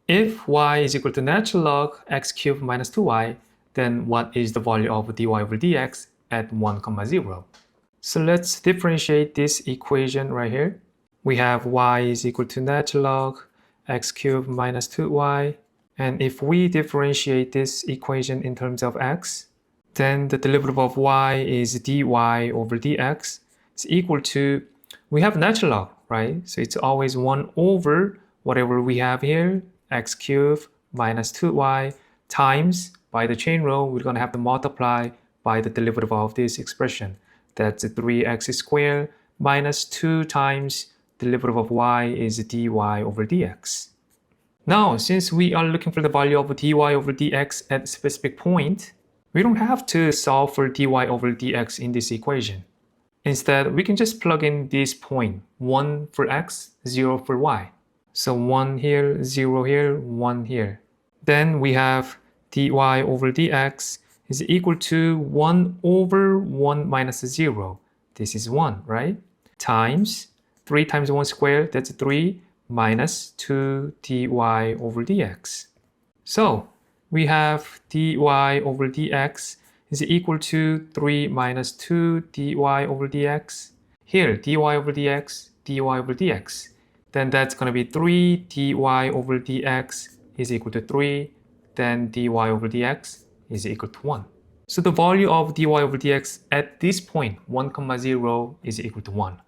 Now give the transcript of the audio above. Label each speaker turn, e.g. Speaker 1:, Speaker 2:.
Speaker 1: If y is equal to natural log x cubed minus 2y, then what is the value of dy over dx at 1, 0? So let's differentiate this equation right here. We have y is equal to natural log x cubed minus 2y. And if we differentiate this equation in terms of x, then the derivative of y is dy over dx. It's equal to, we have natural log, right? So it's always 1 over whatever we have here, x cubed minus 2y times, by the chain rule, we're going to have to multiply by the derivative of this expression. That's 3x squared minus 2 times derivative of y is dy over dx. Now, since we are looking for the value of dy over dx at a specific point, we don't have to solve for dy over dx in this equation. Instead, we can just plug in this point, 1 for x, 0 for y. So 1 here, 0 here, 1 here. Then we have dy over dx is equal to 1 over 1 minus 0. This is 1, right? Times 3 times 1 squared, that's 3, minus 2 dy over dx. So we have dy over dx is equal to 3 minus 2 dy over dx. Here, dy over dx, dy over dx. Then that's going to be 3 dy over dx is equal to 3. Then dy over dx is equal to 1. So the value of dy over dx at this point, 1, 0, is equal to 1.